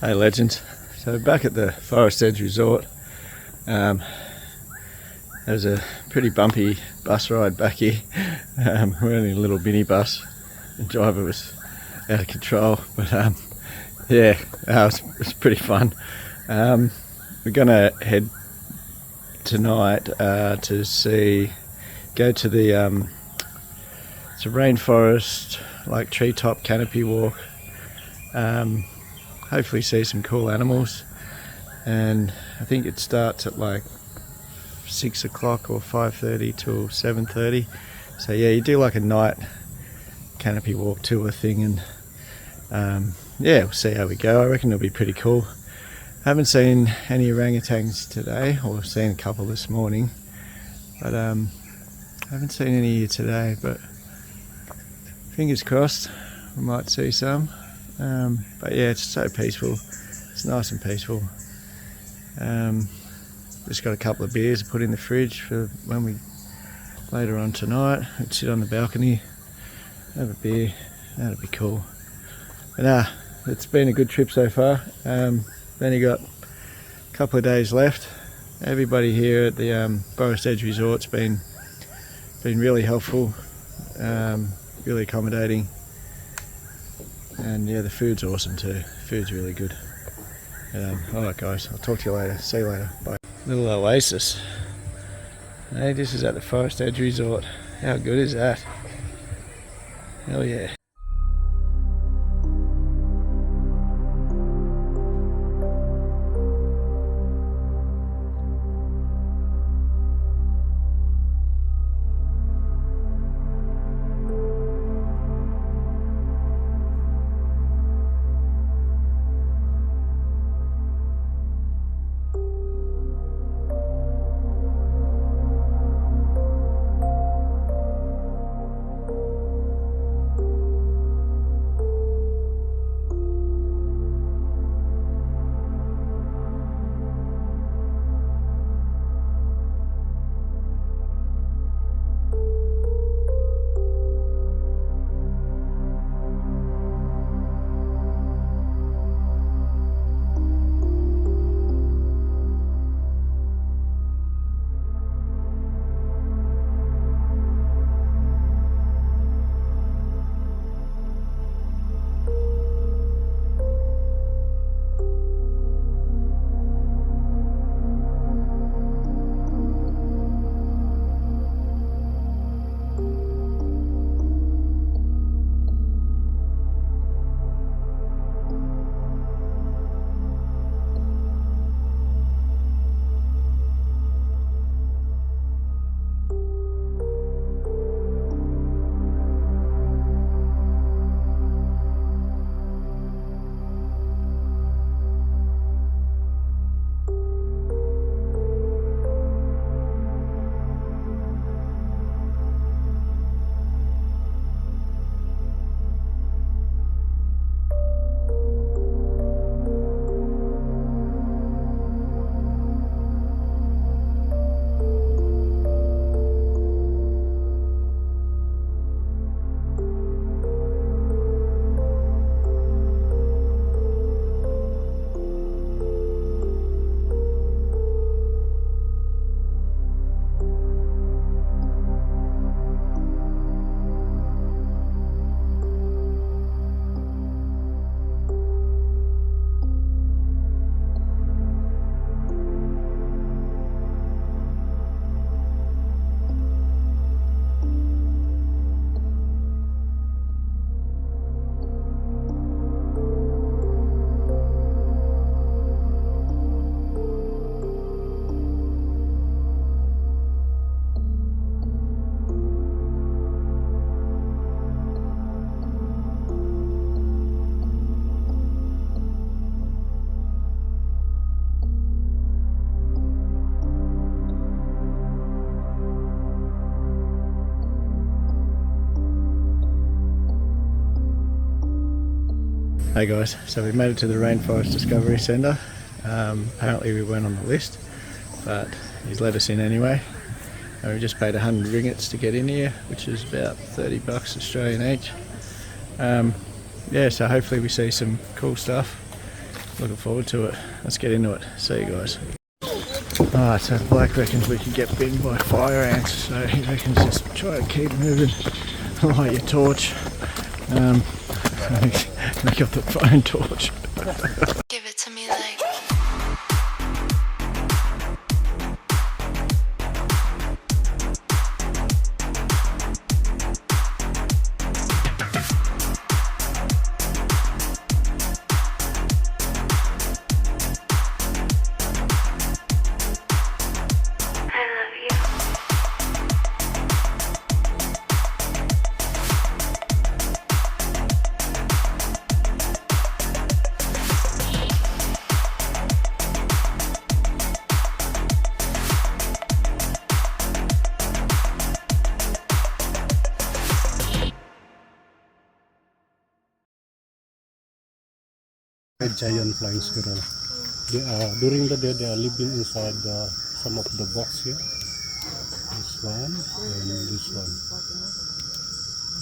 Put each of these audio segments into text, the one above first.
Hey legends, so back at the Forest Edge Resort, there was a pretty bumpy bus ride back here. We're only a little mini bus, the driver was out of control, but yeah, it was pretty fun. We're gonna head tonight to go to the it's a rainforest, like treetop canopy walk. Hopefully see some cool animals, and I think it starts at like 6 o'clock or 5:30 till 7:30. So yeah, you do like a night canopy walk tour thing, and yeah, we'll see how we go. I reckon it'll be pretty cool. I haven't seen any orangutans today, or I've seen a couple this morning, but I haven't seen any here today, but fingers crossed we might see some. But yeah, it's so peaceful. It's nice and peaceful. Just got a couple of beers to put in the fridge for when we later on tonight. We'd sit on the balcony, have a beer. That'd be cool. But it's been a good trip so far. Only got a couple of days left. Everybody here at the Forest Edge Resort's been really helpful, really accommodating. And yeah, the food's awesome too. Food's really good. Alright guys, I'll talk to you later. See you later. Bye. Little oasis. Hey, this is at the Forest Edge Resort. How good is that? Hell yeah. Hey guys, so we made it to the Rainforest Discovery Centre. Apparently we weren't on the list, but he's let us in anyway. And we just paid 100 ringgits to get in here, which is about 30 bucks Australian each. Yeah, so hopefully we see some cool stuff looking forward to it. Let's get into it. See you guys. Alright, so Black reckons we could get bitten by fire ants, so he reckons just try to keep moving, light your torch. We got the phone torch. Give it to me like. A giant flying squirrel. During the day they are living inside some of the box here. This one and this one.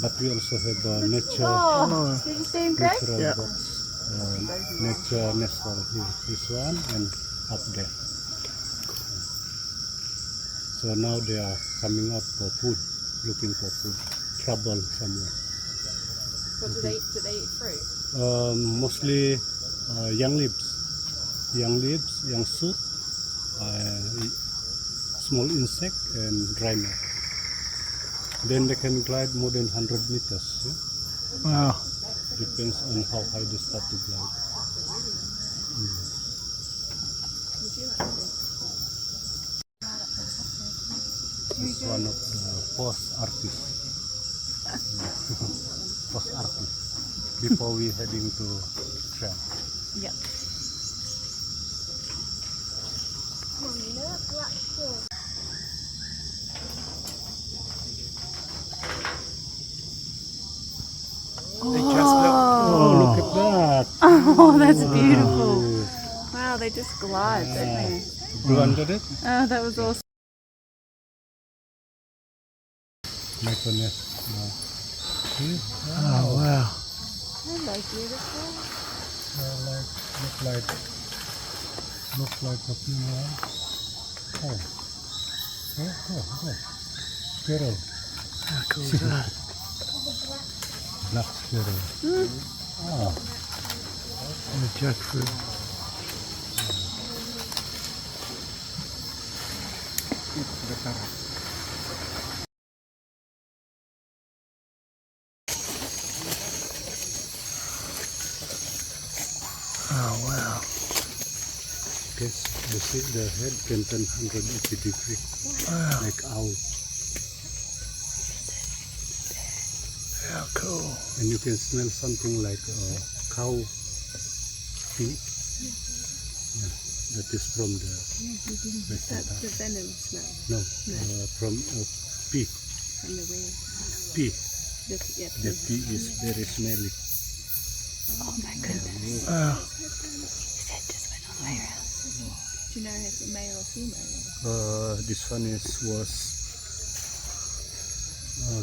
But we also have a natural box. Nature nestle here. This one and up there. So now they are coming up for food, looking for food. Trouble somewhere. What do they eat? Do they eat fruit? Mostly young leaves, young shoot, small insect and dry nut. Then they can glide more than 100 meters. Yeah? Wow. Depends on how high they start to glide. It's one of the post artists. Post artists. Before we heading to trail. Yep. Oh, look at that! Oh, that's beautiful. Wow, they just glide, don't they? Blundered it? Oh, that was awesome. Make a nest. Oh, wow. Hello, beautiful. Look like a female. Oh, squirrel. How cool is that? Black squirrel. Oh, And the jackfruit. Oh, wow. yes, you see the head can turn 180 degrees. Wow. Like owl. How cool. And you can smell something like cow pee. Yeah, that is from the That's the venom smell no, from pee. from the wing. Pee. Yeah, The pee is very smelly. oh my goodness. Wow. His head just went all the way around. Do you know if it's a male or female? This one was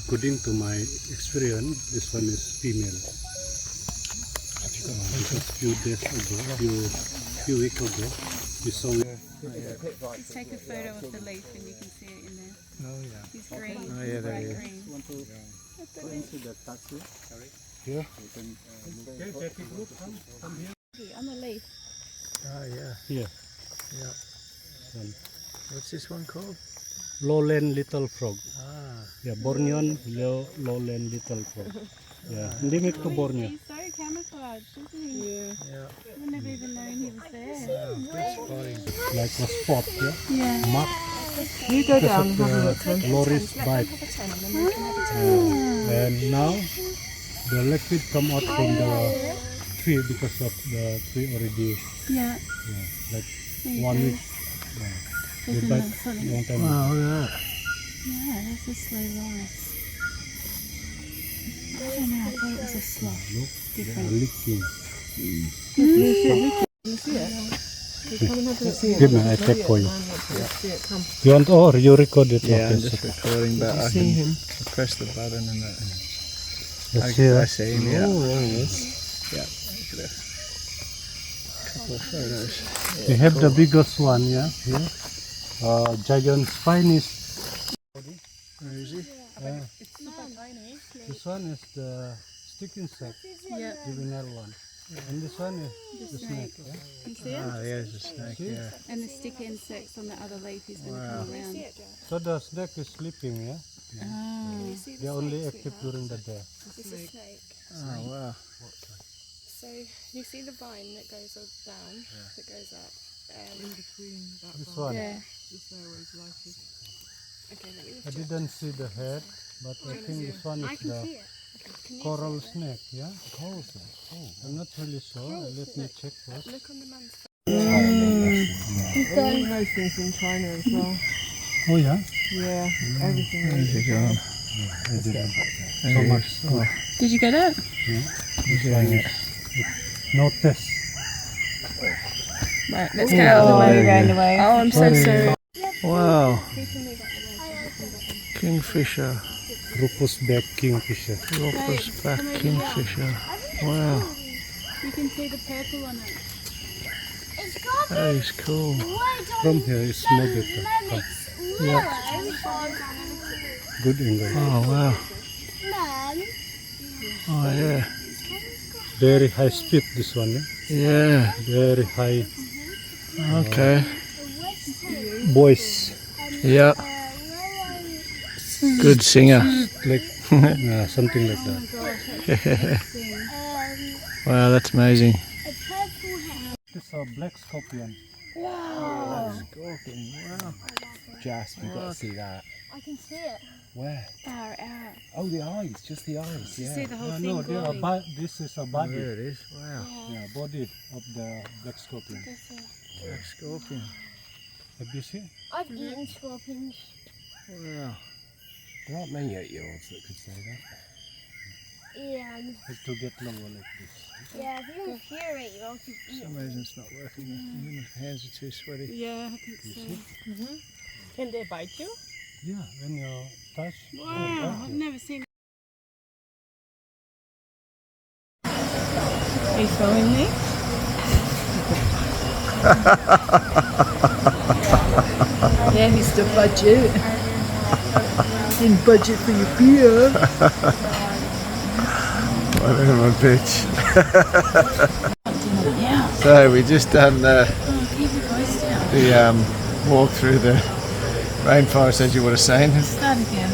according to my experience, this one is female. Just few days ago, few weeks ago, we saw it. Just take a photo of the leaf and you can see it in there. Oh, yeah. He's green. Oh, yeah, there he is. Green. Here? On the leaf. Oh, yeah. Here. Yeah. What's this one called? Lowland little frog. Ah. Yeah, Bornean lowland little frog. Yeah, endemic to Borneo. He's so camouflaged, isn't he? Yeah. I wouldn't have even known he was there. Wow, good spotting. Like a spot, yeah? Yeah. Mark You go down because of the Loris bite. And now the liquid come out from the tree because of the tree already, Yeah. like There you 1 go. week. They Isn't bite that funny? long time. Wow, look at that. Yeah, that's a slow rise. I don't know, I thought it was a sloth. Look, they are Different. licking. Mm. Give me, I take for you. You want or you record it? Yeah, Okay, I'm just so- recording, but I see can press the button and that. Yes, here. I see him, yeah. Oh, there he is. Yeah, look at that. couple of photos. We have the biggest one, yeah, here. Giant spinous. Where is he? Yeah. It's super tiny. This one is the stick insect, Yeah. juvenile one. And this one is the snake. Yeah? You see it? Ah, there's a snake, yeah. And the sticky insects on the other leaf is going to come around. So the snake is sleeping, yeah? Oh. They're only active during the day. It's a snake. Oh, wow. So you see the vine that goes down, that goes up. This one. Yeah. Okay, let me I just check. didn't see the head, but I think this one is the Can you coral see it? snake, yeah? Coral snake. Oh, I'm not really sure. Let me check first. Look on the man's face. All those things in China as well. Oh, yeah? Yeah, everything. Where's he gone? I didn't. There So he much. is. Oh, Did you get it? he's getting it. No test. Right, let's go all the way around the way. Oh, I'm so sorry. Wow. Kingfisher. Rufous back kingfisher. Rufous back kingfisher. Wow. You can see the purple on it. That is cool. From here it's more better. Come. Yeah. Good angle. Oh, wow. Oh, yeah. Very high speed this one, yeah? Yeah. Very high Okay. voice. Yeah. Good singer. Like something like that. Wow, that's amazing. It's a black scorpion. Scorpion, wow. Jasp, you've got to see that. I can see it. Where? Far out. Oh, the eyes, just the eyes, yeah. See the whole thing No, they are glowing. this is a Oh, body. there it is. Wow. Yeah, body of the black scorpion. Black scorpion. Have you seen? I've eaten scorpions. Wow. There aren't many 8-year-olds that could say that. Yeah, Have to get lower like this. yeah. If you can hear it, you'll just For eat some reason it's not working. My hands are too sweaty. Yeah, I think so. Can they bite you? Yeah, when you touch. Wow, I've never seen it. Are you throwing me? Yeah, Mr. Budget. Didn't budget for your beer. Whatever, bitch. So we just done the walk through the rainforest, as you would have seen. Start again.